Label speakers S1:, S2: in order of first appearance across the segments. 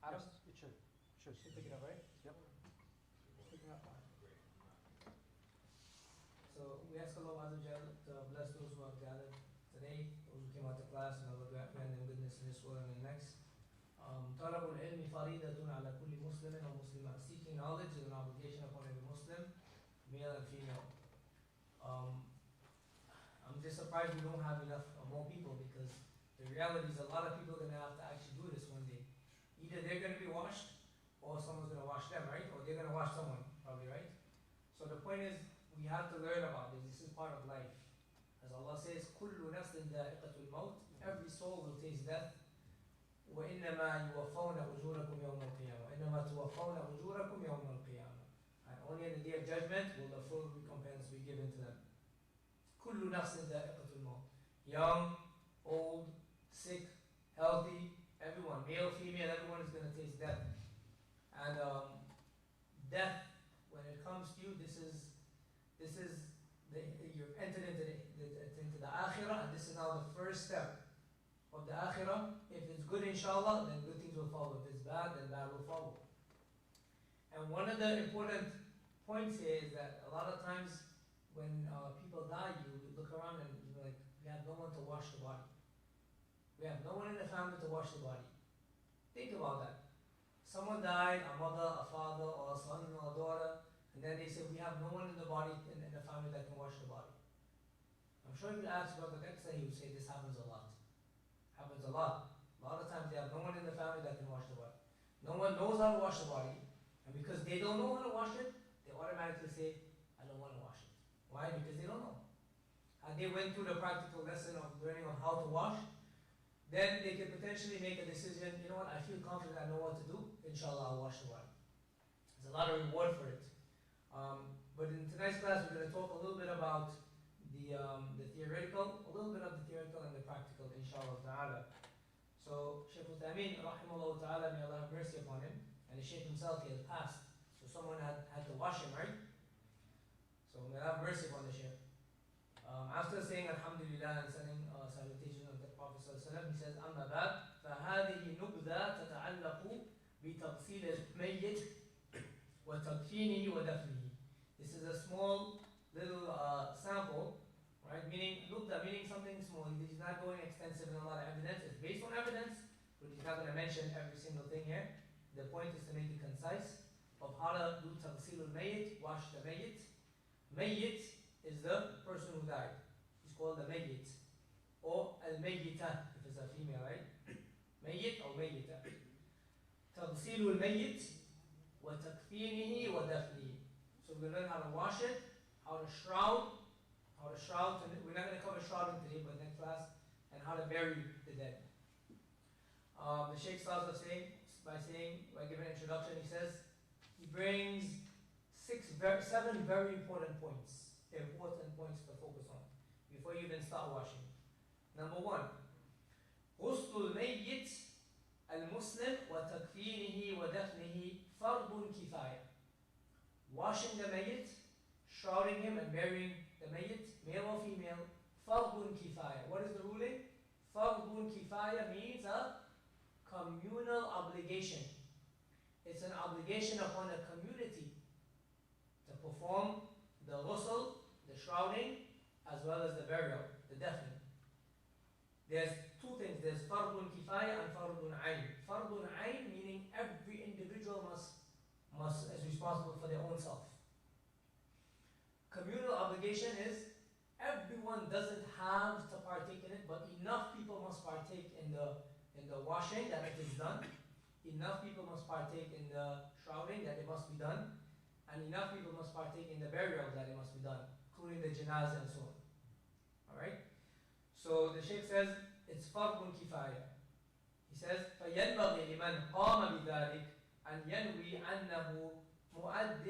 S1: Adam,
S2: Yes, it should.
S1: should pick it up, right?
S2: Yep.
S1: Picking up. So we ask Allah Azza wa Jal to bless those who have gathered today, those who came out to class, and Allah grant them goodness in this world and the next. طلب العلم فريضة على كل مسلم ومسلمة. Seeking knowledge is an obligation upon every Muslim, male and female. I'm just surprised we don't have enough more people, because the reality is a lot of people are going to have to actually do this one day. Either they're going to be washed, or someone's going to wash them, right? Or they're going to wash someone, probably, right? So the point is, we have to learn about this. This is part of life. As Allah says, كُلُّ نَفْسٍ ذَائِقَةُ الْمَوْتِ. Every soul will taste death. وَإِنَّمَا يُوَفَّوْنَ أُجُورَكُمْ يَوْمَ الْقِيَامَةِ. وَإِنَّمَا تُوَفَّوْنَ أُجُورَكُمْ يَوْمَ الْقِيَامَةِ. And only in the day of judgment will the full recompense be given to them. كُلُّ نَفْسٍ ذَائِقَةُ الْمَوْتِ. Young, old, sick, healthy, everyone, male, female, everyone is going to taste death. And death, when it comes to you, this is you've entered into the akhirah, and this is now the first step of the akhirah. If it's good, inshallah, then good things will follow. If it's bad, then bad will follow. And one of the important points here is that a lot of times when people die, you look around and you're like, we have no one to wash the body. We have no one in the family to wash the body. Think about that. Someone died, a mother, a father, or a son, or a daughter, and then they say, we have no one in the body, in the family that can wash the body. I'm sure if you ask Brother Dexter, he would say this happens a lot. Happens a lot. A lot of times they have no one in the family that can wash the body. No one knows how to wash the body, and because they don't know how to wash it, they automatically say, I don't want to wash it. Why? Because they don't know. And they went through the practical lesson of learning on how to wash, then they can potentially make a decision, you know what, I feel confident, I know what to do, inshallah I'll wash the body. There's a lot of reward for it. But in tonight's class we're going to talk a little bit about the theoretical, a little bit of the theoretical and the practical, inshallah ta'ala. So Shaykh Uthaymeen, rahimahullah ta'ala, may Allah have mercy upon him, and the Shaykh himself, he had passed, so someone had to wash him, right? So may Allah have mercy upon the Shaykh. After saying Alhamdulillah and sending salutation of the Prophet ﷺ, he says, أما بعد فهذه نبذة تتعلق بتغسيل الميت وتكفينه ودفنه. This is a small little sample, right? Meaning nubda, meaning something small. He's not going extensive in a lot of evidence. It's based on evidence, but he's not going to mention every single thing here. The point is to make it concise of how to do تغسيل الميت, wash the mayyit. Mayyit is the person who died. He's called the mayyit. Or al-mayyita, if it's a female, right? Mayyit or mayyita. تغسيل الميت وتكفينه ودفنه. So we're going to learn how to wash it, how to shroud, we're not going to cover shrouding today, but next class, and how to bury the dead. The Shaykh starts by giving an introduction. He says, he brings seven very important points to focus on before you even start washing. Number one, غسل الميت المسلم وتكفينه ودفنه فرض كفاية. Washing the mayyit, shrouding him and burying the mayyit, male or female, فرض كفاية. What is the ruling? فرض كفاية means a communal obligation. It's an obligation upon a community to perform the ghusl, the shrouding, as well as the burial, the deathing. There's two things. There's fardun kifaya and fardun ayn. Fardun ayn meaning every individual is responsible for their own self. Communal obligation is everyone doesn't have to partake in it, but enough people must partake in the washing that it is done. Enough people must partake in the shrouding that it must be done. And enough people must partake in the burial that it must be done, including the janazah and so on. Alright? So the Shaykh says, it's fardun kifaya. He says, فَيَنْبَغِي لِمَنْ قَامَ بِذَلِكَ أَنْ يَنْوِي أَنَّهُ مُؤَدٍّ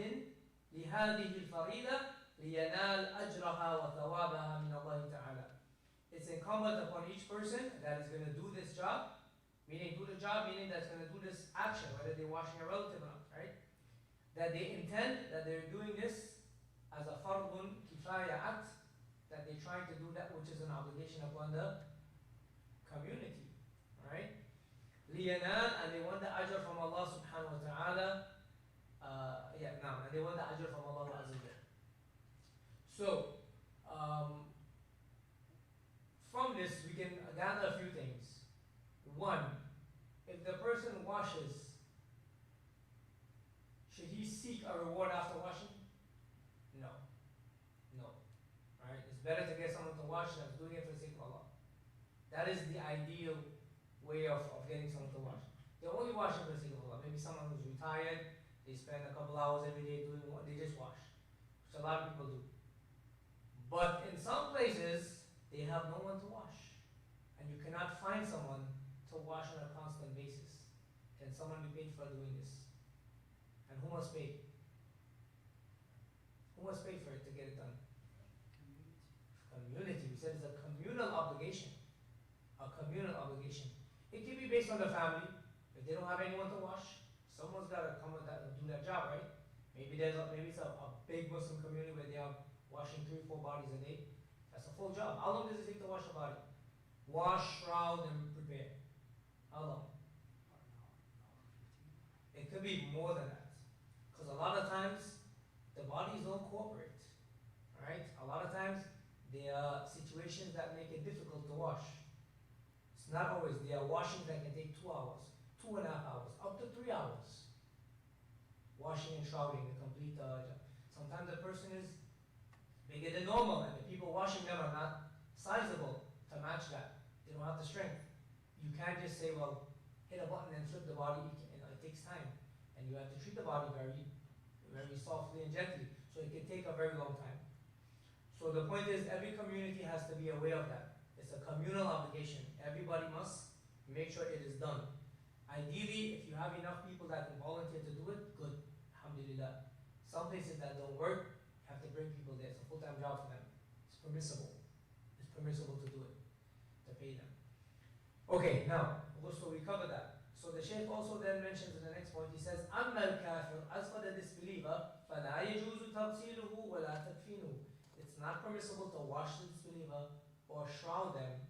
S1: لِهَذِهِ الْفَرِيضَةِ لِيَنَالْ أَجْرَهَا وَثَوَابَهَا مِنَ اللَّهِ تَعَالَى. It's incumbent upon each person that is going to do this job, meaning that's going to do this action, whether they're washing a relative or not, right? That they intend that they're doing this as a fardun kifaya act, that they're trying to do that which is an obligation upon the community, right? لِيَنَالْ, and they want the ajr from Allah One, if the person washes, should he seek a reward after washing? No. No. Alright? It's better to get someone to wash than doing it for the sake of Allah. That is the ideal way of getting someone to wash. They're only washing for the sake of Allah. Maybe someone who's retired, they spend a couple hours every day doing what they just wash. Which a lot of people do. But in some places, they have no one to wash. And you cannot find someone to wash on a constant basis. Can someone be paid for doing this? And who must pay? Who must pay for it to get it done? Community. We said it's a communal obligation. A communal obligation. It can be based on the family. If they don't have anyone to wash, someone's got to come with that and do that job, right? Maybe it's a big Muslim community where they are washing 3 or 4 bodies a day. That's a full job. How long does it take to wash a body? Wash, shroud, and prepare. How long? It could be more than that. Because a lot of times, the bodies don't cooperate. Alright? A lot of times, there are situations that make it difficult to wash. It's not always. There are washings that can take 2 hours, 2.5 hours, up to 3 hours. Washing and shrouding, the complete job. Sometimes the person is bigger than normal, and the people washing them are not sizable to match that. They don't have the strength. You can't just say, well, hit a button and flip the body. It takes time, and you have to treat the body very, very softly and gently. So it can take a very long time. So the point is, every community has to be aware of that. It's a communal obligation. Everybody must make sure it is done. Ideally, if you have enough people that can volunteer to do it, good. Alhamdulillah. Some places that don't work, you have to bring people there. It's a full-time job for them. It's permissible. It's permissible to do it, to pay them. Okay, now, so we covered that. So the Shaykh also then mentions in the next point, he says, أَمَّا الْكَافِرُ, as for the disbeliever, فَلَا يَجُوزُ تَغْسِيلُهُ وَلَا تَكْفِينُهُ. It's not permissible to wash the disbeliever or shroud them,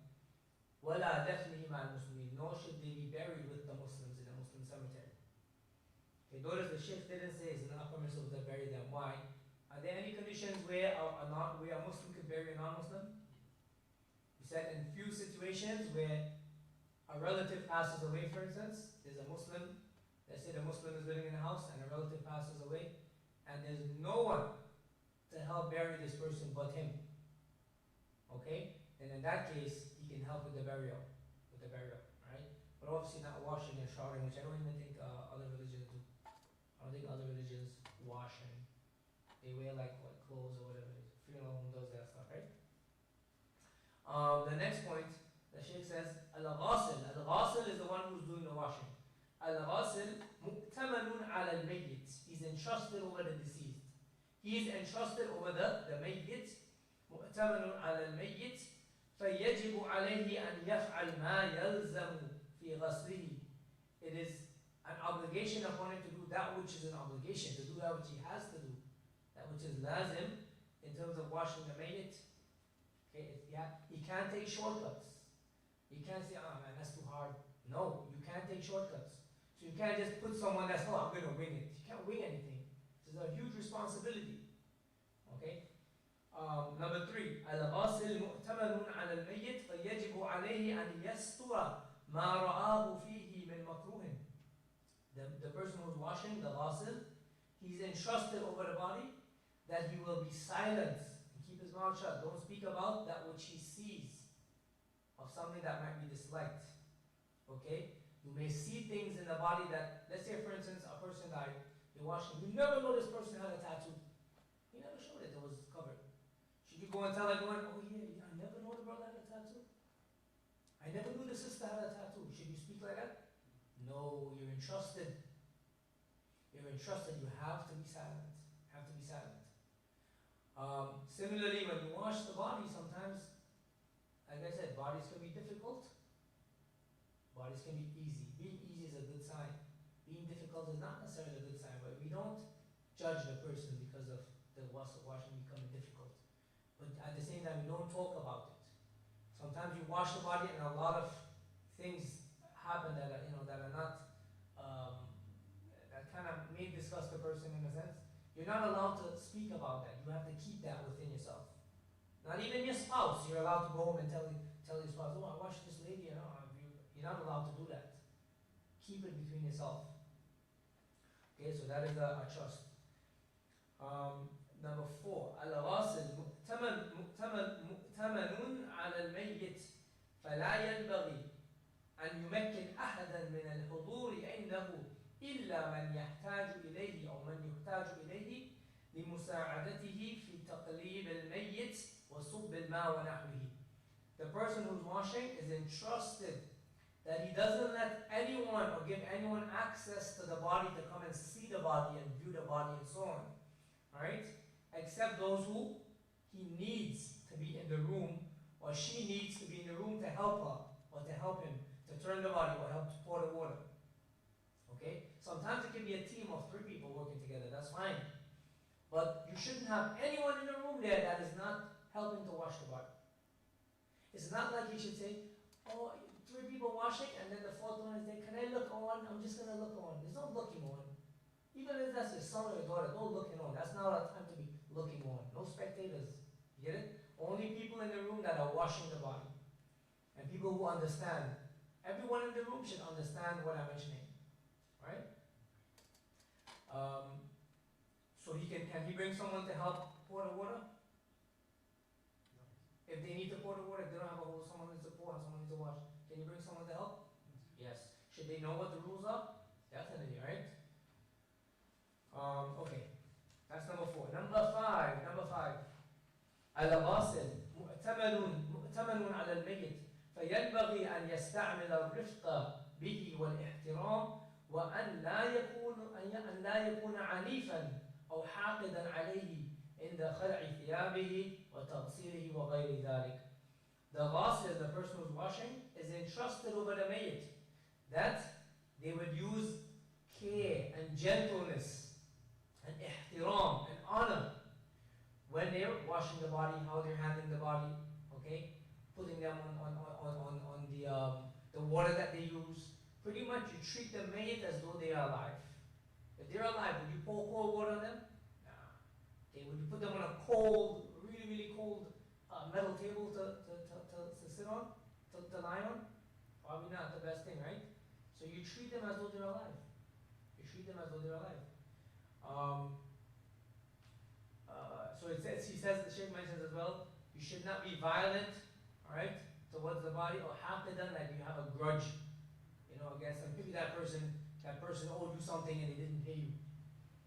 S1: وَلَا دَفْنِهِ مَعَ الْمُسْلِمِينَ, nor should they be buried with the Muslims in a Muslim cemetery. Okay, notice the Shaykh didn't say it's not permissible to bury them. Why? Are there any conditions where a Muslim could bury a non-Muslim? He said in few situations where a relative passes away, for instance, there's a Muslim, let's say the Muslim is living in a house and a relative passes away, and there's no one to help bury this person but him. Okay? And in that case, he can help with the burial. Right? But obviously not washing and showering, which I don't even think other religions do. I don't think other religions wash and they wear like clothes or whatever. Funeral home does that stuff, right? The next point, the Shaykh says, Al-Ghasil. Al-Ghasil is the one who's doing the washing. Al-Ghasil mu'tamanun ala al-mayyit. He's entrusted over the deceased. He is entrusted over the mayyit. مؤتمن على الميت فيجب عليه أن يفعل ما يلزم في غسله. It is an obligation upon him to do that which is an obligation, to do that which he has to do, that which is lazim in terms of washing the mayyit. Okay, he can't take shortcuts. You can't say, oh man, that's too hard. No, you can't take shortcuts. So you can't just put someone that's, oh, I'm going to wing it. You can't wing anything. This is a huge responsibility. Okay? Number 3, al-ghasil mu'tamanun ala al-mayyit fayajibu alayhi an yastura ma ra'ahu fihi min makruhin. The person who's washing, the ghasil, he's entrusted over the body that he will be silent and keep his mouth shut. Don't speak about that which he sees of something that might be disliked. Okay? You may see things in the body that, let's say for instance, a person died, you're washing, you never know this person had a tattoo. He never showed it, it was covered. Should you go and tell everyone, oh yeah, I never know the brother had a tattoo? I never knew the sister had a tattoo. Should you speak like that? No, you're entrusted. You're entrusted, you have to be silent. Have to be silent. Similarly, when you wash the body, sometimes, like I said, bodies can be difficult. Bodies can be easy. Being easy is a good sign. Being difficult is not necessarily a good sign, but we don't judge the person because of the washing becoming difficult. But at the same time, we don't talk about it. Sometimes you wash the body and a lot of things happen that are, that are not, that kind of may disgust the person in a sense. You're not allowed to speak about that. You have to keep that within yourself. Not even your spouse. You're allowed to go home and tell your spouse, oh, I washed this lady, You're not allowed to do that. Keep it between yourself. Okay, so that is a trust. Number 4, الغاسل مؤتمن على الميت فلا ينبغي أن يمكن أحدا من الحضور عنده إلا من يحتاج إليه أو من يحتاج إليه لمساعدته في تقليب الميت وصب الماء ونحوه. The person who's washing is entrusted that he doesn't let anyone or give anyone access to the body to come and see the body and view the body and so on. Alright? Except those who he needs to be in the room or she needs to be in the room to help her or to help him to turn the body or help to pour the water. Okay? Sometimes it can be a team of 3 people working together, that's fine. But you shouldn't have anyone in the room there that is not helping to wash the body. It's not like you should say, oh, 3 people washing and then the 4th one is there, can I look on? I'm just going to look on. There's no looking on. Even if that's your son or your daughter, no looking on. That's not our time to be looking on. No spectators. You get it? Only people in the room that are washing the body. And people who understand. Everyone in the room should understand what I'm mentioning. Right? So can he bring someone to help pour the water? No. If they need to pour the water, if they don't have someone needs to pour and someone needs to wash, can you bring someone to help? Yes. Should they know what the rules are? Definitely, right? Okay. That's number 4. Number 5. الغاسل مؤتمن على الميت فينبغي أن يستعمل الرفق به والاحترام وأن لا يكون عنيفا أو حاقدا عليه عند خلع ثيابه وتغسيله وغير ذلك. The ghasl, the person who's washing, is entrusted over the mayyit that they would use care and gentleness and ihtiram and honor when they're washing the body, how they're handling the body, okay? Putting them on the water that they use. Pretty much you treat the mayyit as though they are alive. If they're alive, would you pour cold water on them? Nah. Okay, would you put them on a cold, really, really cold metal table to sit on, to lie on? Probably not the best thing, right? So you treat them as though they're alive. You treat them as though they're alive. So he says, the Shaykh mentions as well, you should not be violent, alright, towards the body, or haqidan, like you have a grudge, against them. Maybe that person owed you something and he didn't pay you.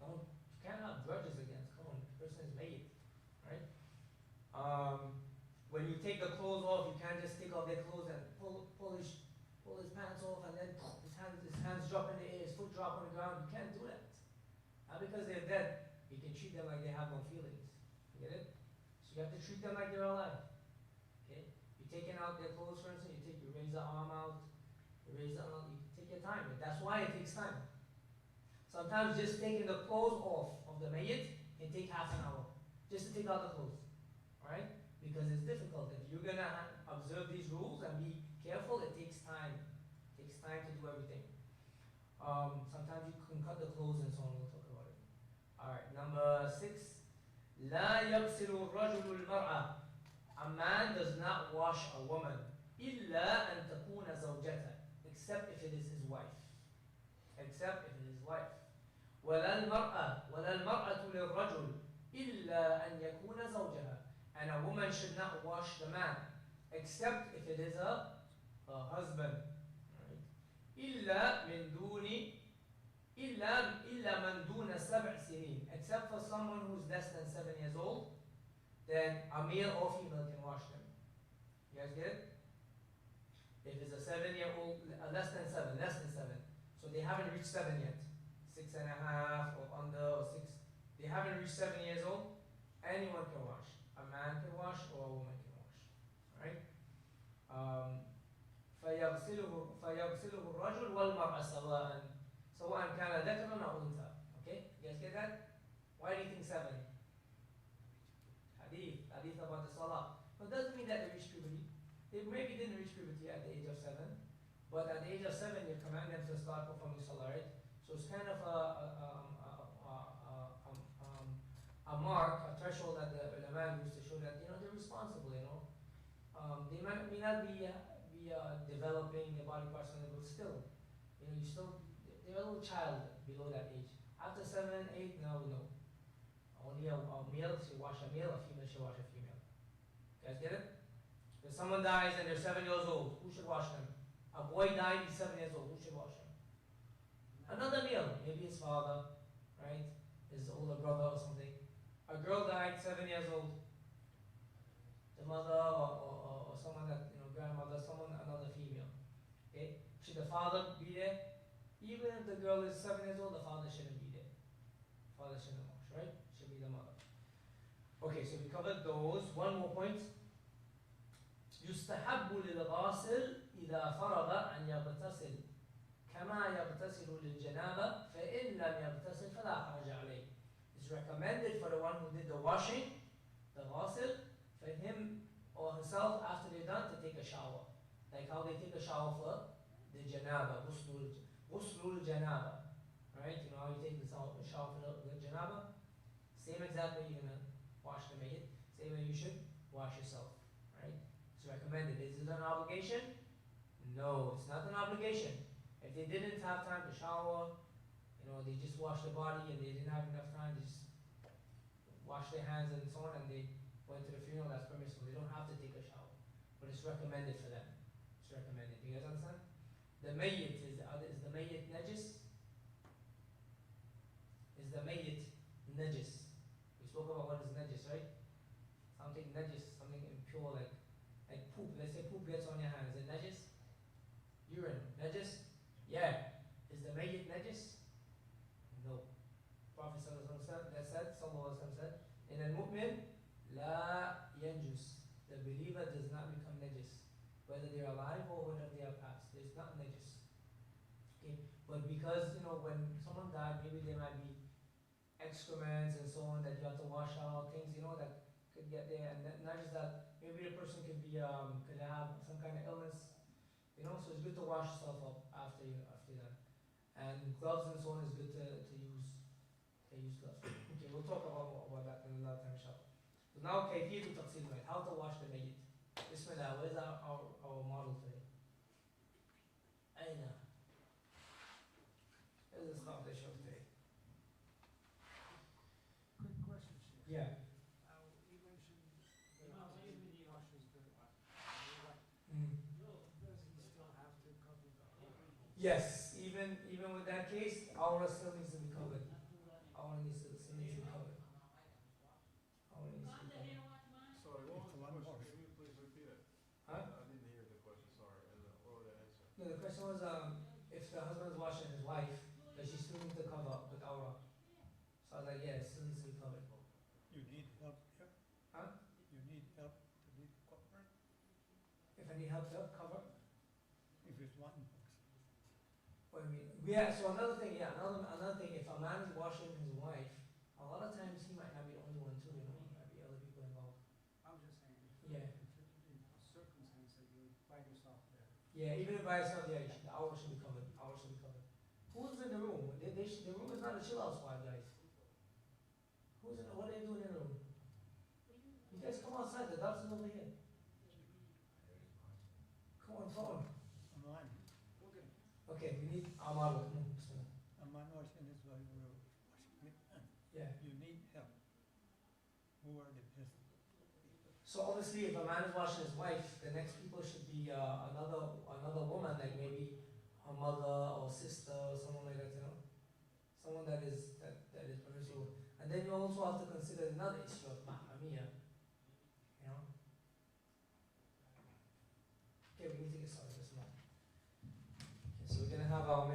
S1: You can't have grudges against, come on, the person is made, right? When you take the clothes off, you can't just take off their clothes and pull his pants off and then his hands drop in the air, his foot drop on the ground. You can't do that. Not because they're dead, you can treat them like they have no feelings. You get it? So you have to treat them like they're alive. Okay? You're taking out their clothes, for instance, you raise the arm out, you take your time. That's why it takes time. Sometimes just taking the clothes off of the mayyit can take half an hour. Just to take out the clothes. Alright? Because it's difficult. If you're going to observe these rules and be careful, it takes time. It takes time to do everything. Sometimes you can cut the clothes and so on. We'll talk about it. Alright, number 6. لا يغسل الرجل المرأة. A man does not wash a woman إلا أن تكون زوجته, except if it is his wife. Except if it is his wife. ولا المرأة للرجل إلا أن يكون زوجها. And a woman should not wash the man, except if it is her husband. Right? إلا من دون 7 سنين, except for someone who's less than 7 years old, then a male or female can wash them. You guys get it? If it's a 7-year-old, less than 7, so they haven't reached 7 yet, 6 and a half or under or 6, they haven't reached 7 years old, anyone can wash. A man can wash or a woman can wash. Alright? فيغسله الرجل والمرأة سواء كان ذكرا أو أنثى. Okay? You guys get that? Why do you think 7? Hadith about the salah. But it doesn't mean that they reached puberty. They maybe didn't reach puberty at the age of 7, but at the age of 7 you command them to start performing salah, right? So it's kind of a mark, a threshold that the ulama used to show that they're responsible. They may not be be developing their body parts when they but still, you know, they're a little child below that age. After 7, 8, now no. Only a male should wash a male, a female should wash a female. You guys get it? If someone dies and they're 7 years old, who should wash them? A boy died, he's 7 years old, who should wash him? Another male, maybe his father, right? His older brother or something. A girl died, 7 years old. The mother or someone that, you know, grandmother, another female. Okay? Should the father be there? Even if the girl is 7 years old, the father shouldn't be there. Father shouldn't wash, right? Should be the mother. Okay, so we covered those. One more point. يستحب للغاسل إذا فرغ أن يغتسل كما يغتسل للجنابة فإن لم يغتسل فلا حرج عليه. It's recommended for the one who did the washing, the ghasl, for him or herself after they're done to take a shower. Like how they take a shower for the janaba, ghuslul janaba. Right? You know how you take the shower for the janaba? Same exact way you're going to wash the mayyit, same way you should wash yourself. Right? It's recommended. Is it an obligation? No, it's not an obligation. If they didn't have time to shower, you know, they just washed the body and they didn't have enough time to just wash their hands and so on, and they went to the funeral, that's permissible. They don't have to take a shower. But it's recommended for them. It's recommended. Do you guys understand? The mayyit, is the mayyit najis? Is the mayyit najis? We spoke about what is najis, right? Something najis, something impure, like poop. Let's say poop gets on your hand. Is it najis? Urine. Najis? Yeah. Is the mayyit najis? No. Prophet sallallahu said, in al-mu'min, la yanjus. The believer does not become najis. Whether they are alive or whether they are passed. It's not najis. Okay? But because, you know, when someone died, maybe there might be excrements and so on that you have to wash out, things, you know, that could get there. And not just that, maybe the person could have some kind of illness. You know, so it's good to wash yourself up after that. And gloves and so on is good to use gloves. Okay, we'll talk about that in another time, inshallah. So now, kayfiyat taqsil al-mayyit, how to wash the mayyit. Bismillah, where's our model today? Aina. Let's start the show today.
S2: Quick question, Sheikh.
S1: Yeah.
S2: You mentioned that he washes the
S1: Mm.
S2: does he still have to cover the whole?
S1: Yes, even with that case, aura still needs to be covered. Aura needs to be covered. Aura needs to be covered.
S3: Sorry, what was the question? Can you please repeat it?
S1: Huh?
S3: I didn't hear the question, sorry, and what was the answer?
S1: No, the question was if the husband is washing his wife, does she still need to cover up with aura? So I was like, yeah, it still needs to be covered.
S4: You need help here?
S1: Huh?
S4: You need help to be covered?
S1: If I need help to cover?
S4: If it's one box.
S1: What do you mean? Yeah, so another thing, another thing, if a man is washing his wife, a lot of times he might not be the only one too, you know, there might be other people involved.
S2: I'm just saying,
S1: Yeah.
S2: in a circumstance that you find yourself there.
S1: Yeah, even if by itself, yeah, the hour should be covered. Hour should be covered. Who's in the room? The room is not a chill out spot, guys. What are they doing in the room? You guys come outside, the doctor's over here. Come on, phone.
S4: A man.
S1: Okay, we need our model. Come on, bismillah.
S4: A man washing his wife will washing it. And
S1: Yeah.
S4: you need help. Who are the best?
S1: So obviously, if a man is washing his wife, the next people should be another woman, like maybe her mother or sister or someone like that, you know, someone that is permissible. And then you also have to consider another issue of mahramiyah, you know. Okay, we need to get started this month. Okay, so we're gonna have our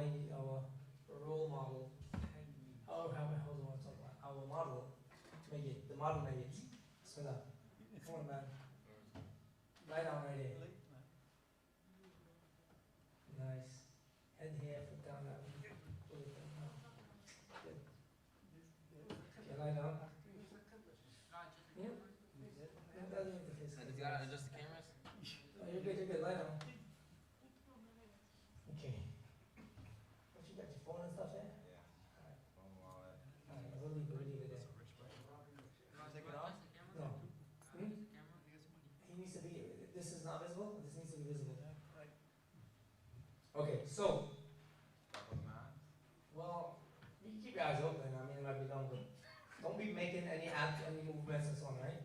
S1: role model. Hold on, I want to talk about our model. Mayyit, the model mayyit. Bismillah. Come on, man. Lie down right here.
S4: Late man.
S1: Nice. Head here, foot down that way. Pull it down. No. Good. Okay, lie down. Yeah? No, that doesn't interface.
S5: Does he gotta adjust the cameras?
S1: Oh, you're good, lie down. Okay. What, you got your phone and stuff there?
S3: Yeah.
S1: Alright. Alright, we'll leave it there.
S5: Take it off?
S1: No. Hmm? He needs to be, this is not visible, this needs to be visible.
S4: Right.
S1: Okay, so, well, you keep your eyes open. I mean, it might be done, but don't be making any act, any movements and so on, right?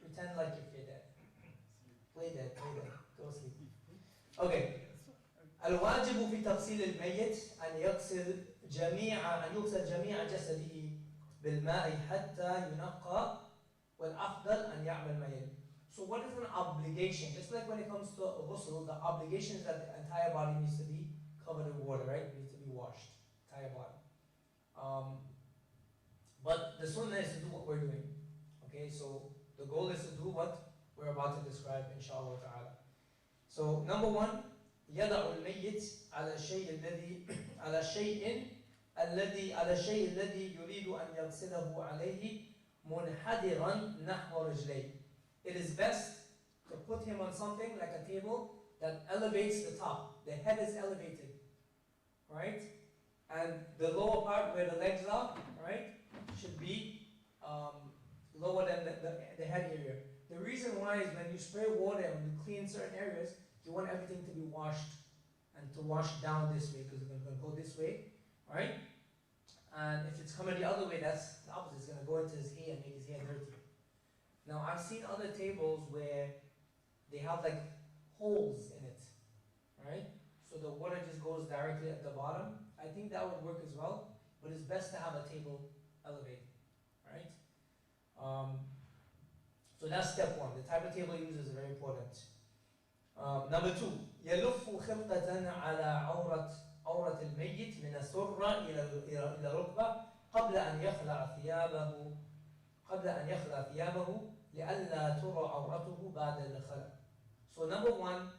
S1: Pretend like you're dead. Play dead, go sleep. Okay. الواجب في تغسيل الميت أن يغسل جميع جسده بالماء حتى ينقى والأفضل أن يعمل ميت. So what is an obligation? Just like when it comes to ghusl, the obligation is that the entire body needs to be covered in water, right? It needs to be washed, entire body. But the sunnah is to do what we're doing. Okay, so the goal is to do what we're about to describe, inshallah ta'ala. So number one, يضع الميت على الشيء الذي يريد أن يغسله عليه منحدرا نحو رجليه. It is best to put him on something like a table that elevates the top. The head is elevated, right? And the lower part where the legs are, right, should be lower than the head area. The reason why is when you spray water and you clean certain areas, you want everything to be washed and to wash down this way because it's going to go this way, right? And if it's coming the other way, that's the opposite. It's going to go into his hair and make his hair dirty. Now, I've seen other tables where they have like holes in it, right? So the water just goes directly at the bottom. I think that would work as well, but it's best to have a table elevated, right? So that's step one. The type of table you use is very important. Number two, يلف خرقة على عورة الميت من السرة إلى الركبة قبل أن يخلع ثيابه لئلا ترى عورته بعد الخلع. So number one,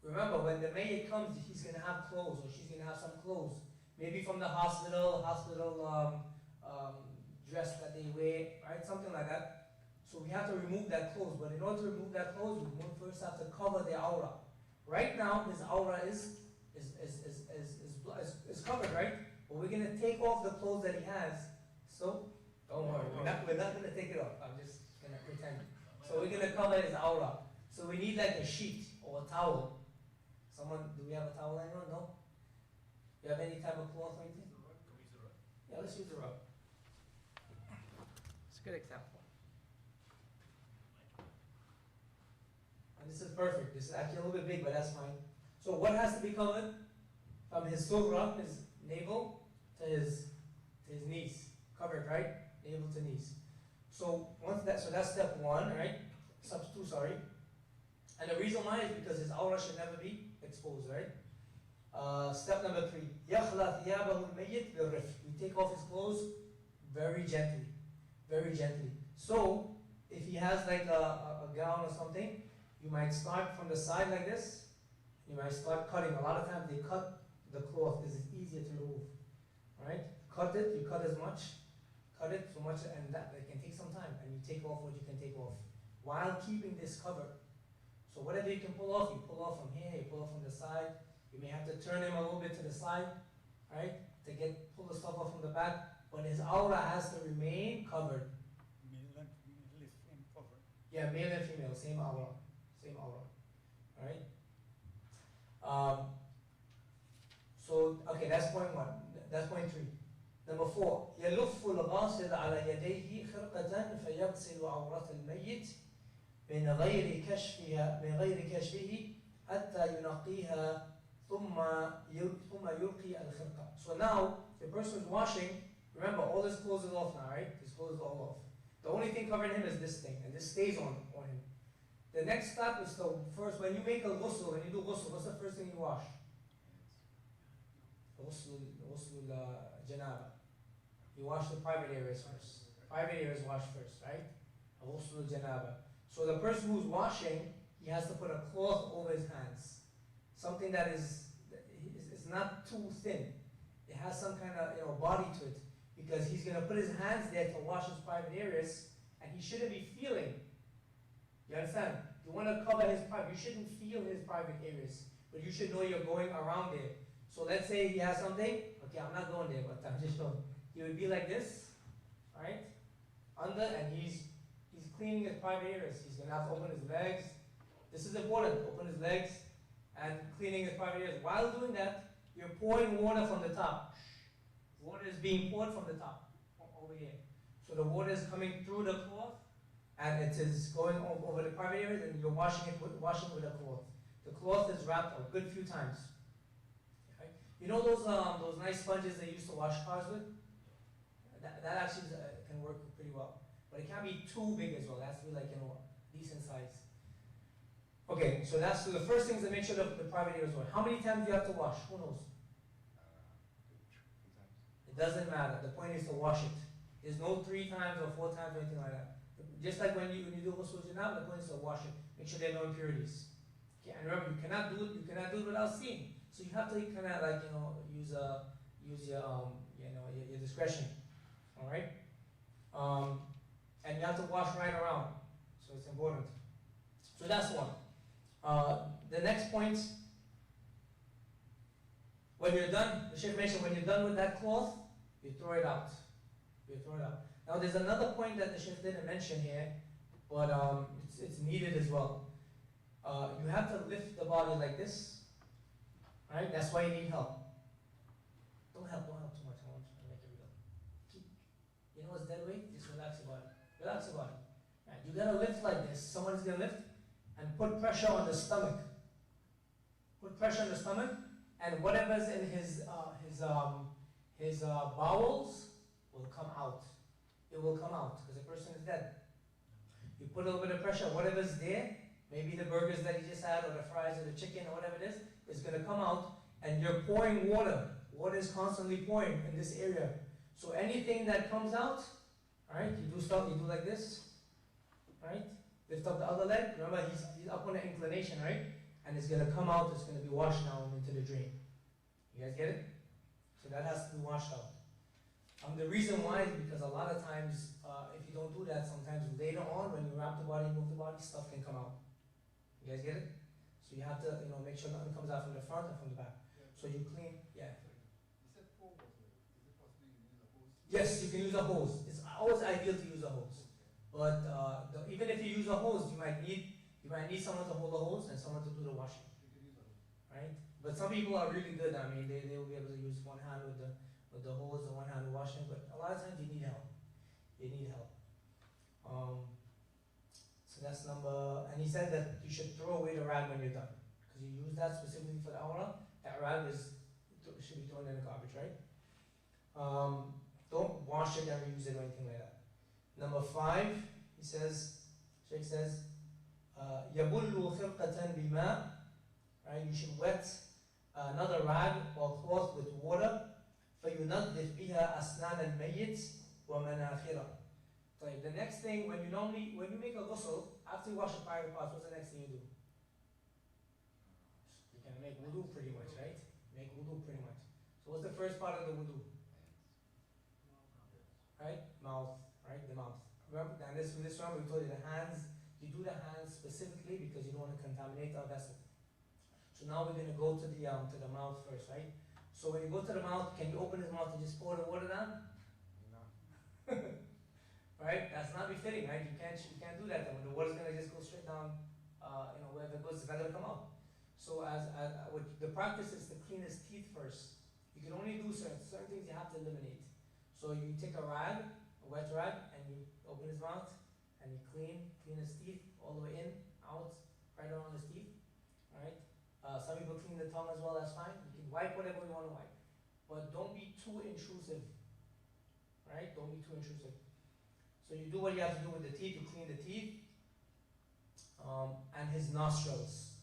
S1: remember when the mayyit comes, he's going to have clothes or she's going to have some clothes, maybe from the hospital dress that they wear, right? Something like that. So we have to remove that clothes, but in order to remove that clothes, we first have to cover the aura. Right now, his aura is covered, right? But we're going to take off the clothes that he has. So don't worry, we're not going to take it off. I'm just going to pretend. So we're going to cover his aura. So we need like a sheet or a towel. Do we have a towel anyone? No? You have any type of cloth or anything? Yeah, let's use the rug. It's a good example. And this is perfect. This is actually a little bit big, but that's fine. So what has to be covered? From his surah, his navel, to his knees. Covered, right? Navel to knees. So that's step one, right? Step two, sorry. And the reason why is because his aura should never be exposed, right? Step number three. يَخْلَى ثِيَابَهُ الْمَيِّتْ بِالرِّفْقِ. We take off his clothes very gently. Very gently. So, if he has like a gown or something, you might start from the side like this. You might start cutting. A lot of times they cut the cloth because it's easier to remove. Right? Cut it, you cut as much. Cut it so much, and that can take some time. And you take off what you can take off while keeping this covered. So whatever you can pull off, you pull off from here, you pull off from the side. You may have to turn him a little bit to the side, right? To pull the stuff off from the back. But his aura has to remain covered.
S4: Male and female is same covered.
S1: Yeah, male and female, same aura. Same aura. Alright? So, okay, that's point one. That's point three. Number four. يلف الغاسل على يديه خرقة فيغسل عورة الميت من غير كشفه حتى ينقيها ثم يلقي الخرقة. So now, the person is washing, remember all his clothes is off now, right? His clothes is all off. The only thing covering him is this thing, and this stays on him. The next step is to first, when you make a ghusl, when you do ghusl, what's the first thing you wash? Ghusl janaba. You wash the private areas first. Private areas wash first, right? Ghusl janaba. So the person who's washing, he has to put a cloth over his hands. Something that is not too thin. It has some kind of body to it. Because he's going to put his hands there to wash his private areas, and he shouldn't be feeling. You understand? You want to cover his private, you shouldn't feel his private areas, but you should know you're going around there. So let's say he has something, okay, I'm not going there, but I'm just showing. He would be like this, right? Under, and he's cleaning his private areas. He's going to have to open his legs. This is important, open his legs, and cleaning his private areas. While doing that, you're pouring water from the top. Water is being poured from the top, over here. So the water is coming through the cloth, and it is going over the private areas, and you're washing with a cloth. The cloth is wrapped a good few times. Okay? You know those nice sponges they used to wash cars with? That actually can work pretty well. But it can't be too big as well. It has to be like, decent size. Okay, so that's the first thing is to make sure the private areas are. How many times do you have to wash? Who knows? It doesn't matter. The point is to wash it. There's no 3 times or 4 times or anything like that. Just like when you do ghusl janab, the point is to wash it. Make sure there are no impurities. Okay, and remember, you cannot do it without seeing. So you have to kind of like use your discretion. All right. And you have to wash right around. So it's important. So that's one. The next point, when you're done, the Sheikh mentioned when you're done with that cloth, you throw it out. Now there's another point that the Sheikh didn't mention here, but it's needed as well. You have to lift the body like this, right? That's why you need help. Don't help too much. I want to make it real. You know what's dead weight? Just relax your body. Right? You gotta lift like this. Someone's gonna lift and put pressure on the stomach. And whatever's in his bowels will come out. It will come out because the person is dead. You put a little bit of pressure, whatever's there, maybe the burgers that you just had or the fries or the chicken or whatever it is going to come out, and you're pouring water. Water is constantly pouring in this area. So anything that comes out, right, you do like this, right? Lift up the other leg. Remember, he's up on an inclination, right? And it's going to come out, it's going to be washed down into the drain. You guys get it? So that has to be washed out. The reason why is because a lot of times, if you don't do that, sometimes later on, when you wrap the body and move the body, stuff can come out. You guys get it? So you have to, make sure nothing comes out from the front and from the back. So you clean, yeah.
S3: You said 4 was it? Is it possible you use a hose?
S1: Yes, you can use a hose. It's always ideal to use a hose. But even if you use a hose, you might need someone to hold the hose and someone to do the washing.
S3: You can use a hose.
S1: Right? But some people are really good. I mean, they will be able to use one hand with the hose and one hand with washing. But a lot of times you need help. So that's number. And he said that you should throw away the rag when you're done, because you use that specifically for the awrah. That rag should be thrown in the garbage, right? Don't wash it and reuse it or anything like that. Number 5, he says, Sheikh says, يَبُلُّ خِرْقَةً بِمَاءٍ. Right? You should wet another rag or cloth with water. فَيُنَظِّفْ بِهَا أَسْنَانَ الْمَيِّتِ وَمَنَاخِرَهُ. So the next thing, when you make a ghusl, after you wash the private parts, what's the next thing you do? You can make wudu pretty much, right? So what's the first part of the wudu? Right? Mouth, right? The mouth. Remember, and this one we told you the hands, you do the hands specifically because you don't want to contaminate our vessel. So now we're going to go to the mouth first, right? So when you go to the mouth, can you open his mouth and just pour the water down?
S3: No.
S1: Right? That's not befitting, right? You can't do that. Then when the water's gonna just go straight down, wherever it goes, it's not gonna come out. So the practice is to clean his teeth first. You can only do certain things you have to eliminate. So you take a wet rag, and you open his mouth, and you clean his teeth all the way in, out, right around his teeth. Right? Some people clean the tongue as well. That's fine. You can wipe whatever you want to wipe, but don't be too intrusive. Right? Don't be too intrusive. So you do what you have to do with the teeth. You clean the teeth, and his nostrils.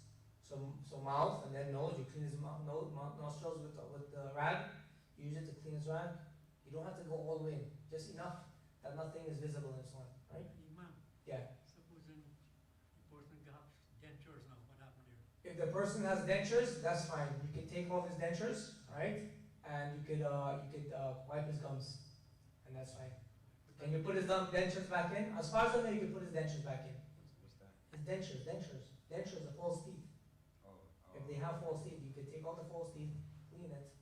S1: So mouth and then nose. You clean his nostrils with the rag. You use it to clean his rag. You don't have to go all the way in. Just enough that nothing is visible in his one. Right?
S2: Imam,
S1: Yeah.
S2: supposing the person got dentures now, what happened here?
S1: If the person has dentures, that's fine. You can take off his dentures, right? And you could wipe his gums, and that's fine. Can you put his dentures back in? As far as I know, you can put his dentures back in.
S3: What's that?
S1: His dentures, the false teeth.
S3: Oh.
S1: If they have false teeth, you could take all the false teeth, clean it,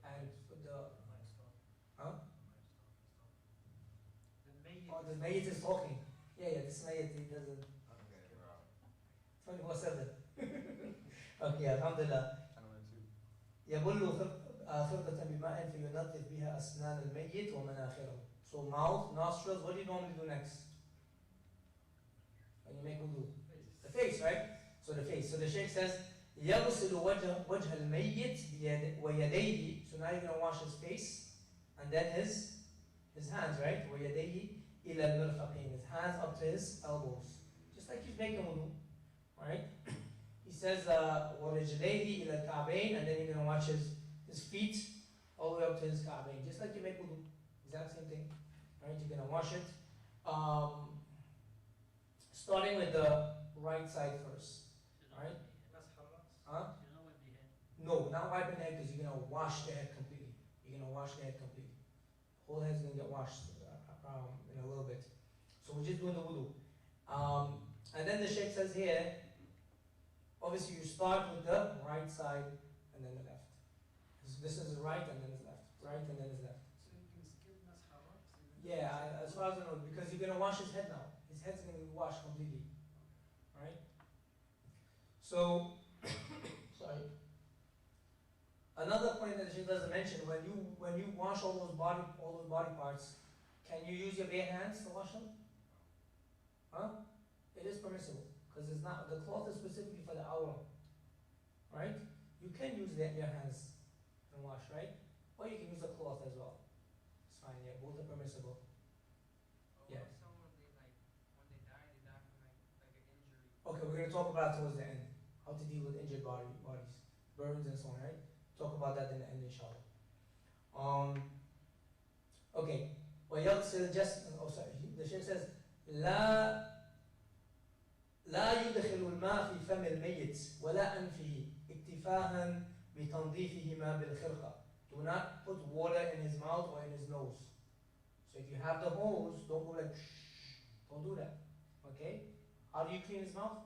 S1: and put the. Huh? The mayyit is talking. Yeah, this mayyit, he doesn't.
S3: Okay, bro.
S1: 24/7. Okay, alhamdulillah.
S5: I don't know too.
S1: يبل خرقة بماء فينظف بها أسنان الميت ومناخره. So mouth, nostrils, what do you normally do next? When you make wudu? The face, right? So the face. So the Shaykh says, يغسل وجه الميت ويديه. So now you're going to wash his face and then his hands, right? ويديه إلى المرفقين. His hands up to his elbows. Just like he's making wudu, right? He says, وَرِجْلَيْهِ إِلَى الْكَعْبَيْنِ, and then you're going to wash his feet all the way up to his ka'bayn, just like you make wudu. Exact same thing. Right? You're going to wash it. Starting with the right side first. Right? Huh? No, not wiping the head because you're going to wash the head completely. You're going to wash the head completely. Whole head's going to get washed in a little bit. So we're just doing the wudu. And then the Shaykh says here, obviously you start with the right side and then the left. This is right and then it's left. Right and then it's left.
S2: So you can skip mascara?
S1: Yeah, as far as I know, because you're going to wash his head now. His head's going to be washed completely. Right? So, sorry. Another point that she doesn't mention, when you wash all those body parts, can you use your bare hands to wash them? Huh? It is permissible. Because it's not, the cloth is specifically for the awrah. Right? You can use your hands and wash, right? Or you can use a cloth as well. It's fine, yeah, both are permissible. Yeah. Okay, we're going to talk about it towards the end. How to deal with injured bodies, burns and so on, right? Talk about that in the end, inshallah. Okay. ويغسل جسد, oh sorry, the Shaykh says, لا يدخل الماء في فم الميت ولا أنفه اكتفاء بتنظيفهما بالخرقة. Do not put water in his mouth or in his nose. So if you have the hose, don't go like shh. Don't do that. Okay? How do you clean his mouth?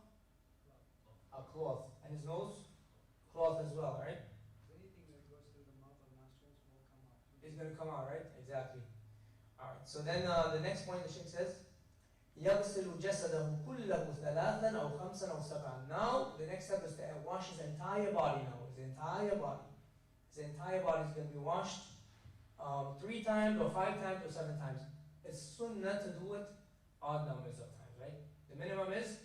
S1: A cloth. And his nose? Cloth as well, right?
S2: Anything that goes through the mouth or nostrils will come out.
S1: It's going to come out, right? Exactly. Alright, so then the next point the Shaykh says, يغسل جسده كله ثلاثا أو خمسا أو سبعا. Now, the next step is to wash his entire body now. His entire body. His entire body is going to be washed 3 times or 5 times or 7 times. It's sunnah to do it odd numbers of times, right? The minimum is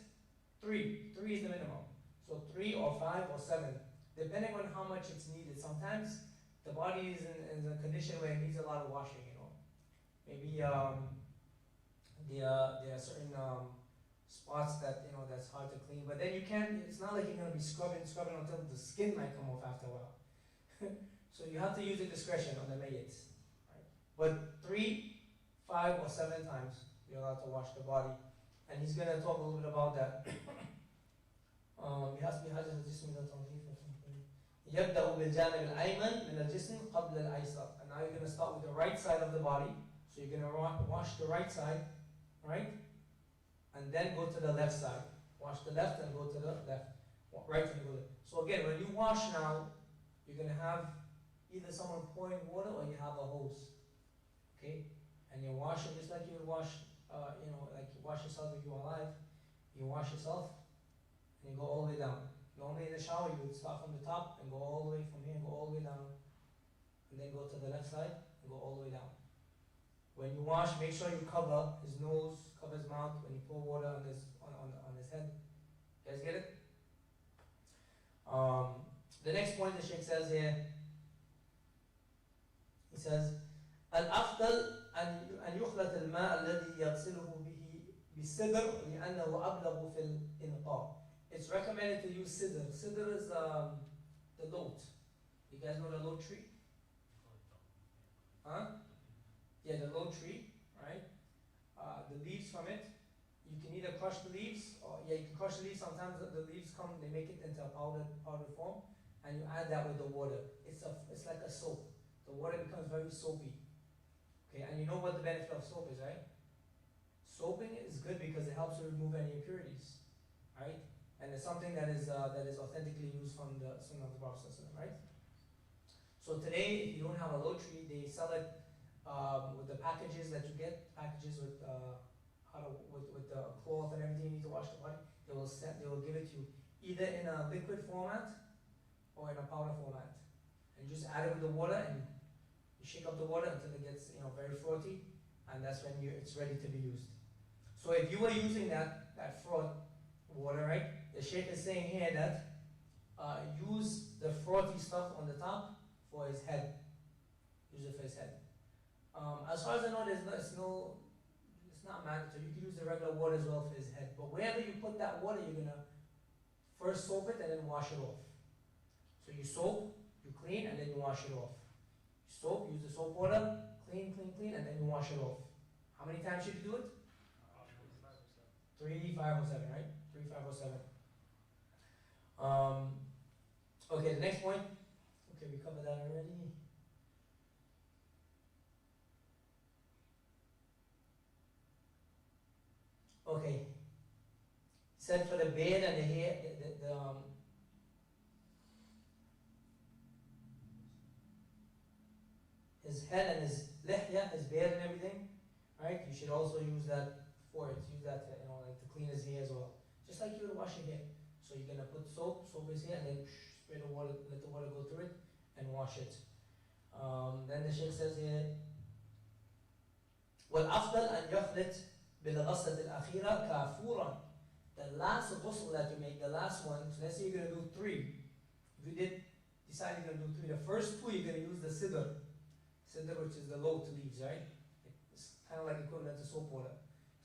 S1: 3. 3 is the minimum. So 3 or 5 or 7, depending on how much it's needed. Sometimes the body is in a condition where it needs a lot of washing, you know. Maybe there are certain spots that, you know, that's hard to clean. But then you can't, it's not like you're going to be scrubbing until the skin might come off after a while. So you have to use your discretion on the mayyit. Right? But 3, 5 or 7 times you're allowed to wash the body. And he's going to talk a little bit about that. يبدأ بالجانب الأيمن من الجسم قبل الأيسر. And now you're going to start with the right side of the body. So you're going to wash the right side, right? And then go to the left side. Wash the left and go to the left. Right and go to the left. So again, when you wash now, you're going to have either someone pouring water or you have a hose. Okay? And you wash it just like you would wash, like you wash yourself if you were alive. You wash yourself and you go all the way down. Normally in the shower, you would start from the top and go all the way from here and go all the way down. And then go to the left side and go all the way down. When you wash, make sure you cover his nose, cover his mouth when you pour water on his head. You guys get it? The next point the Shaykh says here, he says, الأفضل أن يخلط الماء الذي يغسله به بالسدر لأنه أبلغ في الإنقاء. It's recommended to use sidr. Sidr is the lote. You guys know the lote tree? Huh? Yeah, the lote tree, right? The leaves from it, you can either crush the leaves, or you can crush the leaves. Sometimes the leaves come, they make it into a powder form, and you add that with the water. It's like a soap. The water becomes very soapy. Okay, and you know what the benefit of soap is, right? Soaping is good because it helps to remove any impurities, right? And it's something that is authentically used from the Sunnah of the Prophet, right? So today, if you don't have a lote tree, they sell it with the packages that you get, packages with with the cloth and everything you need to wash the body. They will give it to you either in a liquid format or in a powder format. And just add it with the water, and you shake up the water until it gets very frothy, and that's when it's ready to be used. So if you were using that froth water, right? The Sheikh is saying here that use the frothy stuff on the top for his head. Use it for his head. As far as I know, it's not mandatory. You can use the regular water as well for his head. But wherever you put that water, you're gonna first soap it and then wash it off. So you soap, you clean, and then you wash it off. You soap, use the soap water, clean, and then you wash it off. How many times should you do it? 3, 5, or 7, right? 3, 5, or 7. Okay, the next point. Okay, we covered that already. Okay. Said for the beard and the hair, his head and his lihya, his beard and everything, right? You should also use that for it. Use that to, like to clean his hair as well. Just like you would wash your hair. So you're gonna put soap his hair, and then spray the water, let the water go through it, and wash it. Then the Sheikh says here, والأفضل أن يخلط بالغسلة الأخيرة كافورا. The last ghusl that you make, the last one, so let's say you're going to do 3. If you decide you're going to do 3, the first 2 you're going to use the sidr, which is the lote leaves, right? It's kind of like equivalent to soap water.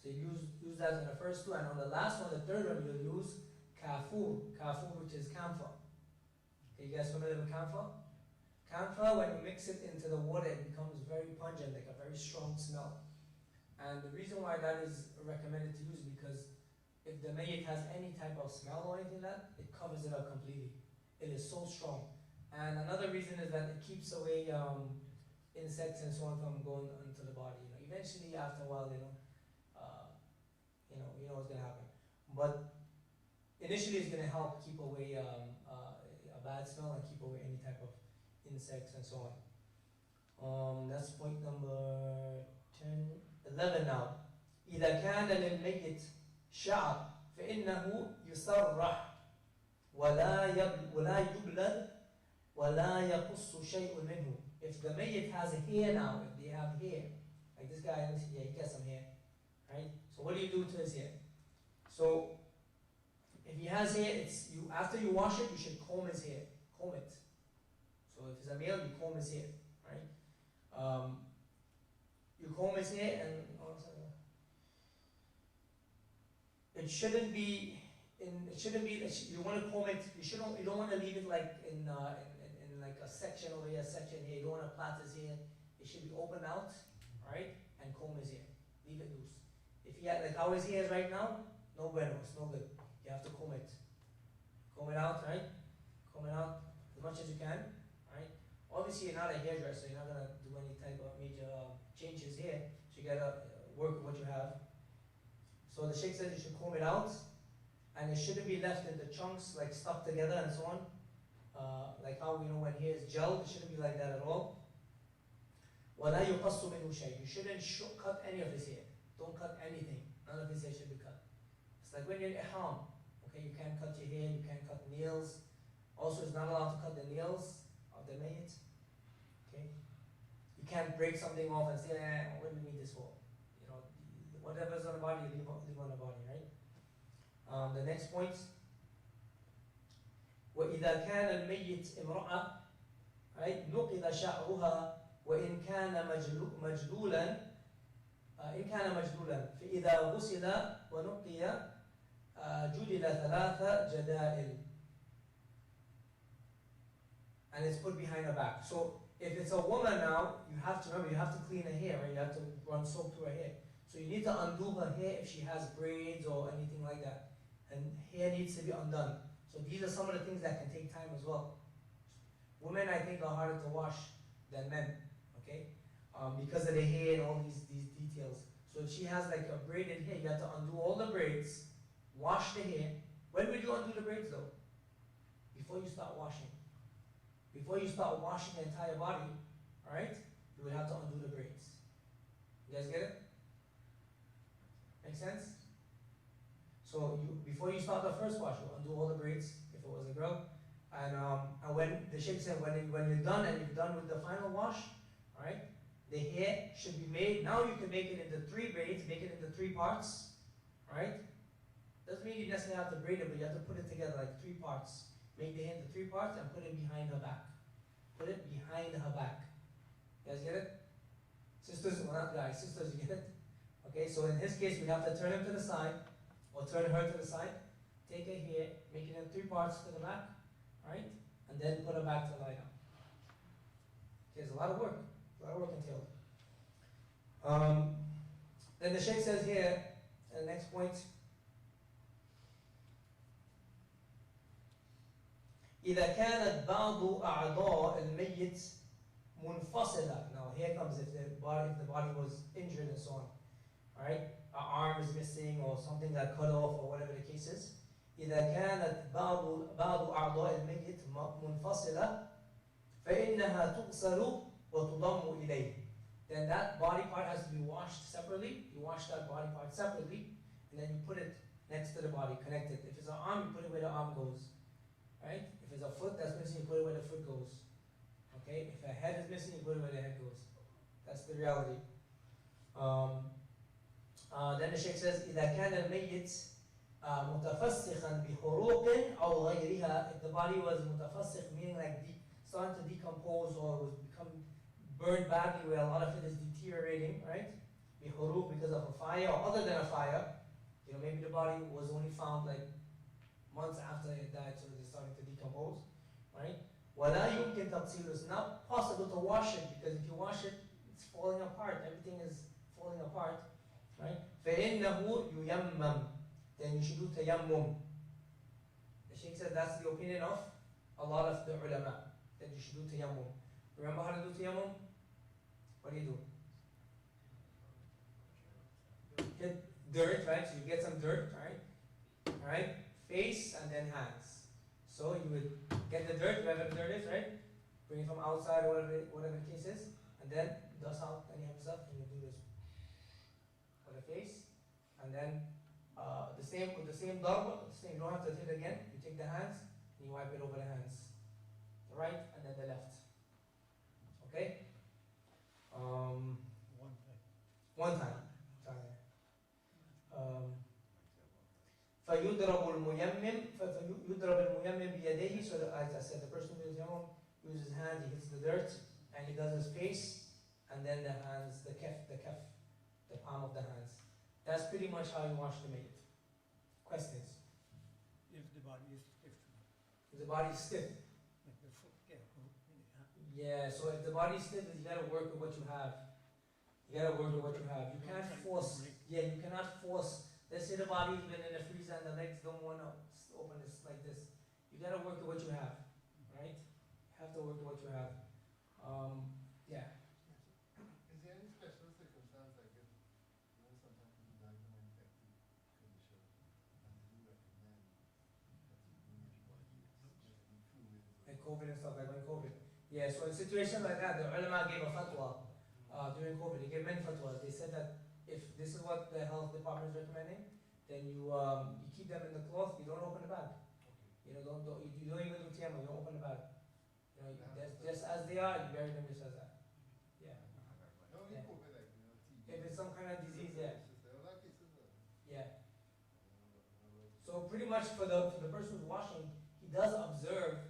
S1: So you use that in the first 2, and on the last one, the third one, you'll use kafur, which is camphor. Okay, you guys familiar with camphor? Camphor, when you mix it into the water, it becomes very pungent, like a very strong smell. And the reason why that is recommended to use is because if the mayyit has any type of smell or anything like that, it covers it up completely. It is so strong. And another reason is that it keeps away insects and so on from going into the body. Eventually, after a while, you know what's going to happen. But initially, it's going to help keep away a bad smell and keep away any type of insects and so on. That's point number 11 now. إذا كان للميت شعر فإنه يسرح ولا يبلد ولا يقص شيء منه. If the mayyit has a hair now, if they have hair, like this guy, yeah, he gets some hair, right? So what do you do to his hair? So if he has hair, after you wash it, you should comb his hair, comb it. So if it's a male, you comb his hair, right? You comb his hair, and it shouldn't be. You want to comb it. You don't want to leave it like in like a section over here, a section here. You don't want to plait his hair. It should be open out, right? And comb his hair. Leave it loose. If he had, like how his hair is right now, no bueno, it's no good. You have to comb it. Comb it out, right? Comb it out as much as you can, right? Obviously, you're not a hairdresser. You're not gonna do any type of major changes here. So you gotta work with what you have. So the Sheikh says you should comb it out, and it shouldn't be left in the chunks like stuck together and so on. Like how when hair is gelled, it shouldn't be like that at all. وَلَا يُقَصُّ مِنْهُ شَيْءٍ. You shouldn't cut any of his hair. Don't cut anything. None of his hair should be cut. It's like when you're in ihram. Okay, you can't cut your hair, you can't cut nails. Also, it's not allowed to cut the nails of the mayyit. Okay, you can't break something off and say, what do we need this for? Whatever's on the body, leave on the body, right? The next point. وإذا كان الميت امرأة نقض شعرها وإن كان مجلولا فإذا غسل ونقي جلد 3 جدائل, and it's put behind her back. So if it's a woman now, you have to remember, you have to clean her hair, right? You have to run soap through her hair. So you need to undo her hair if she has braids or anything like that, and hair needs to be undone. So these are some of the things that can take time as well. Women, I think, are harder to wash than men, okay? Because of the hair and all these details. So if she has like a braided hair, you have to undo all the braids, wash the hair. When would you undo the braids though? Before you start washing. Before you start washing the entire body, alright? You would have to undo the braids. You guys get it? Make sense? So before you start the first wash, you undo all the braids, if it was a girl, And when the Sheikh said, when you're done and you're done with the final wash, right? The hair should be made. Now you can make it into 3 braids, make it into 3 parts, right? Doesn't mean you necessarily have to braid it, but you have to put it together like 3 parts. Make the hair into 3 parts and put it behind her back. Put it behind her back. You guys get it? Sisters, well not guys, sisters, you get it? Okay, so in his case, we'd have to turn him to the side, or turn her to the side, take her hair, make it in 3 parts to the back, right? And then put her back to lie down. Okay, there's a lot of work entailed. Then the Sheikh says here, the next point, إذا كانت بعض أعضاء الميت منفصلة. Now here comes if the body was injured and so on. Alright? An arm is missing or something got cut off or whatever the case is. إذا كانت بعض أعضاء الميت منفصلة فإنها تغسل وتضم إليه. Then that body part has to be washed separately. You wash that body part separately, and then you put it next to the body, connect it. If it's an arm, you put it where the arm goes. Right? If it's a foot that's missing, you put it where the foot goes. Okay? If a head is missing, you put it where the head goes. That's the reality. Then the Sheikh says, إذا كان الميت متفسخا بحروق أو غيرها. If the body was متفسخ, meaning like starting to decompose or was become burned badly where a lot of it is deteriorating, right? بحروق, because of a fire or other than a fire. You know, maybe the body was only found like months after it died, so it's starting to decompose, right? ولا يمكن تغسيله. It's not possible to wash it, because if you wash it, it's falling apart. Everything is falling apart, right? فإنه ييمم. Then you should do tayammum. The Sheikh said that's the opinion of a lot of the ulama, that you should do tayammum. Remember how to do tayammum? What do? Get dirt, right? So you get some dirt, right? Alright? Face and then hands. So you would get the dirt, wherever the dirt is, right? Bring it from outside or whatever the case is, and then dust out any of the stuff, and you do this for the face, and then with the same darba, you don't have to hit it again. You take the hands and you wipe it over the hands, the right and then the left. Okay. One time. Sorry. فيضرب الميمم بيديه. So as I said, the person who uses his hand, he hits the dirt, and he does his face, and then the hands, the kaf, the palm of the hands. That's pretty much how you wash the mayyit. Questions?
S4: If the body is stiff.
S1: If the body is stiff.
S4: Like the foot,
S1: Yeah, so if the body is stiff, you gotta work with what you have. You can't force. Yeah, you cannot force. Let's say the body's been in the freezer and the legs don't want to open this like this. You gotta work with what you have, right? You have to work with what you have. Yeah.
S3: Is there any special circumstance like if, sometimes people die from an infected condition, and they do recommend that you bring any fluids?
S1: Like COVID and stuff, like when COVID. Yeah, so in situations like that, the ulama gave a fatwa during COVID. They gave many fatwas. They said that if this is what the health department is recommending, then you keep them in the cloth. You don't open the bag. You know, you don't even do tayammum. You don't open the bag. You know, just as they are, you bury them just as that. Yeah.
S3: No,
S1: Yeah.
S3: COVID, like, TB.
S1: If it's some kind of disease, yeah.
S3: Other cases,
S1: Yeah. So pretty much for the person who's washing, he does observe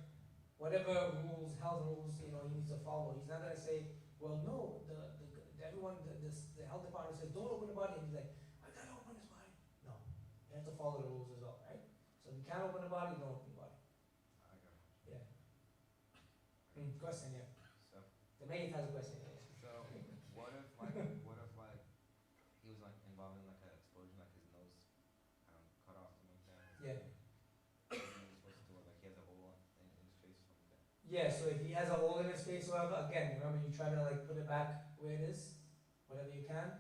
S1: whatever rules, health rules, he needs to follow. He's not gonna say, well, no, the health department says don't open the body, and he's like, I gotta open this body. No, you have to follow the rules as well, right? So if you can't open the body, don't open the body. Yeah. Question, yeah.
S5: So,
S1: The maid has a question. Yeah.
S5: so what if he was involved in like an explosion, like his nose cut off or something like that?
S1: Yeah.
S5: What is he supposed to do? Like he has a hole in his face or something like that?
S1: Yeah, so if he has a hole in his face or whatever, again, remember you try to like put it back where it is, whatever you can.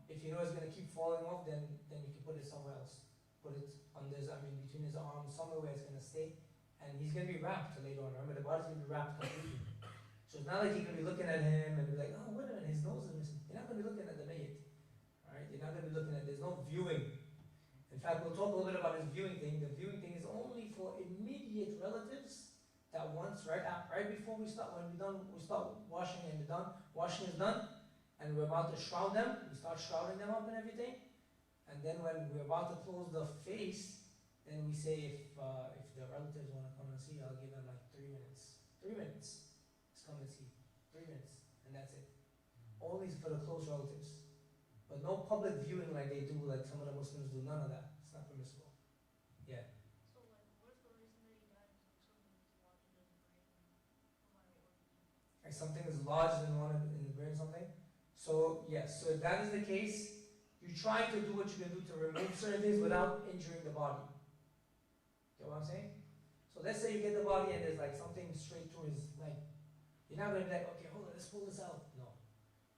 S1: If you know it's gonna keep falling off, then you can put it somewhere else. Put it on between his arms, somewhere where it's gonna stay. And he's gonna be wrapped later on. Remember, the body's gonna be wrapped completely. So it's not like you're gonna be looking at him and be like, oh, wait a minute, his nose is missing. You're not gonna be looking at the mayyit. Alright? You're not gonna be looking at, there's no viewing. In fact, we'll talk a little bit about his viewing thing. The viewing thing is only for immediate relatives that once, right before we start, when we start washing and washing is done, and we're about to shroud them, we start shrouding them up and everything. And then when we're about to close the face, then we say if the relatives want to come and see, I'll give them like 3 minutes. 3 minutes. Just come and see. 3 minutes, and that's it. Only for the close relatives. But no public viewing like they do, like some of the Muslims do. None of that. It's not permissible. Yeah.
S2: So like, what if the reason that he died is like something that's lodged in his brain, no matter what he did?
S1: Like something is lodged in the brain, something. So yes, so if that is the case, you try to do what you can do to remove certain things without injuring the body. Get what I'm saying? So let's say you get the body and there's like something straight through his leg. You're not gonna be like, okay, hold on, let's pull this out. No.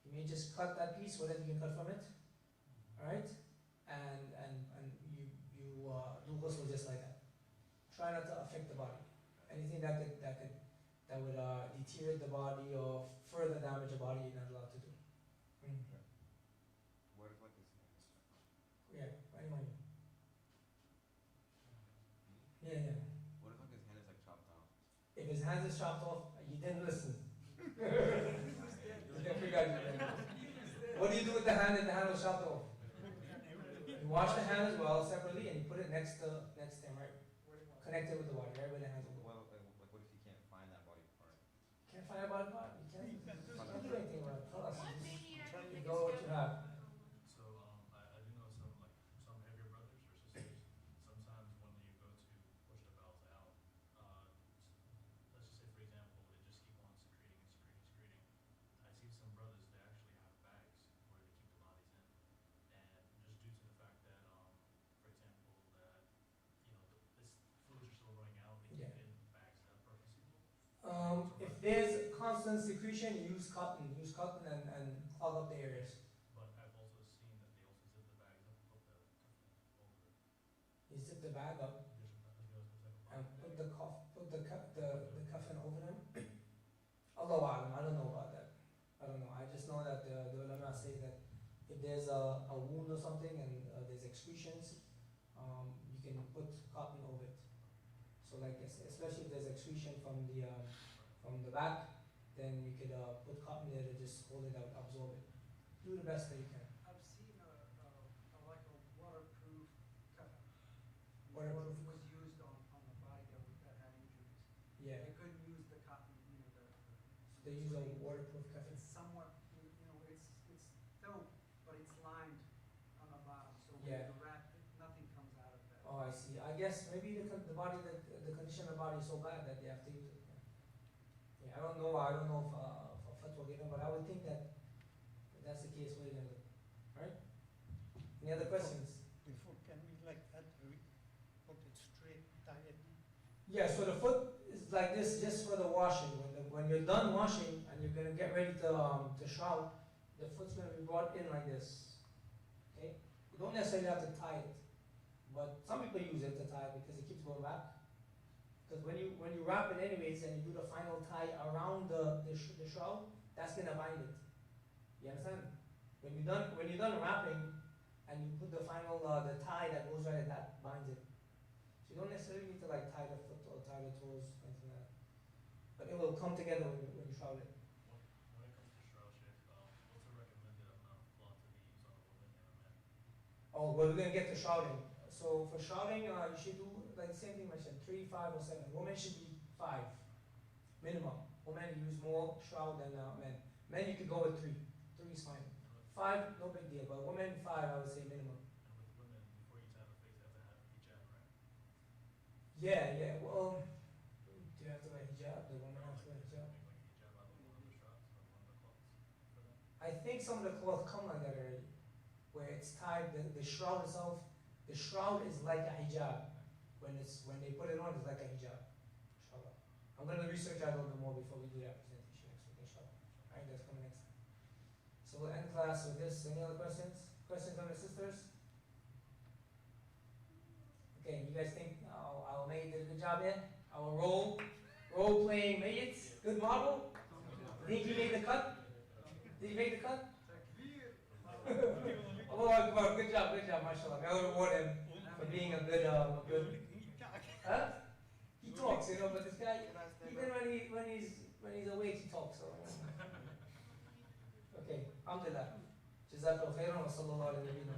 S1: You may just cut that piece, whatever you can cut from it. Alright? And you do ghusl just like that. Try not to affect the body. Anything that would deteriorate the body or further damage the body, you're not allowed to do.
S5: What if like his hand is chopped off?
S1: Yeah, anyone. Yeah.
S5: What if like his hand is like chopped off?
S1: If his hands is chopped off, you didn't listen. You can figure out your thing. What do you do with the hand if the hand was chopped off? You wash the hand as well separately and you put it next to him, right? Connected with the body, right where the hands will go.
S5: Well, like what if you can't find that body part?
S1: Can't find a body part? You can't do anything about it. Tell us.
S2: What maniac would
S1: You
S2: make
S1: go
S2: a
S1: what you have.
S6: So I do know some heavier brothers or sisters. Sometimes when you go to push the bowels out, let's just say for example, they just keep on secreting. I see some brothers they actually have bags where they keep the bodies in, and just due to the fact that for example that this fluids are still running out, they keep it in bags that are permissible.
S1: If there's constant secretion, use cotton. Use cotton and clog up the areas.
S6: But I've also seen that they also zip the bags up, put the cuff over it.
S1: You zip the bag up and put the coffin over them. Allahu A'lam, I don't know about that. I don't know. I just know that the ulama say that if there's a wound or something and there's excretions, you can put cotton over it. So like especially if there's excretion from the back, then you could put cotton there to just hold it out, absorb it. Do the best that you can.
S7: I've seen like a waterproof cover.
S1: Waterproof.
S7: Was used on the body that had injuries.
S1: Yeah.
S7: They couldn't use the cotton,
S1: They use a waterproof cover.
S7: it's somewhat, it's film, but it's lined on the bottom, so when
S1: Yeah.
S7: you wrap it, nothing comes out of that.
S1: Oh, I see. I guess maybe the condition of the body is so bad that they have to use it. Yeah, I don't know if fatwa given, but I would think that if that's the case, what are you gonna do? Right? Any other questions?
S4: Before, can we like that, put it straight, tie it?
S1: Yeah, so the foot is like this just for the washing. When you're done washing and you're gonna get ready to shroud, the foot's gonna be brought in like this. Okay? You don't necessarily have to tie it, but some people use it to tie it because it keeps going back. Because when you wrap it anyways and you do the final tie around the shroud, that's gonna bind it. You understand? When you're done wrapping and you put the final the tie that goes right at that binds it. So you don't necessarily need to like tie the foot or tie the toes, anything like that. But it will come together when you shroud it.
S6: When it comes to shroud shape, what's a recommended amount of cloth to be used on a woman and a man?
S1: Oh, well, we're gonna get to shrouding. So for shrouding, you should do like the same thing mentioned, 3, 5, or 7. Women should be 5 minimum. Women use more shroud than men. Men you could go with 3. 3 is fine. 5, no big deal. But women 5, I would say minimum.
S6: And with women, before you tie the face, they have to have a hijab, right?
S1: Yeah. Well, do you have to wear hijab? The woman has to wear hijab.
S6: Make like a hijab out of one of the straps or one of the cloths for them.
S1: I think some of the cloth come like that already, where it's tied. The shroud itself, the shroud is like a hijab. When they put it on, it's like a hijab. Inshallah. I'm gonna research that a little bit more before we do that presentation next week. Inshallah. Alright, that's coming next time. So we'll end class with this. Any other questions? Questions from the sisters? Okay, you guys think our maid did a good job here? Our role playing mates, good model. Think he made the cut? Did he make the cut?
S7: Takbir.
S1: Oh, good job, mashallah. May Allah reward him for being a good, huh? He talks, you know, but this guy, even when he's awake, he talks. So. Okay, alhamdulillah. Jazakallah khairan wa sallallahu alayhi wa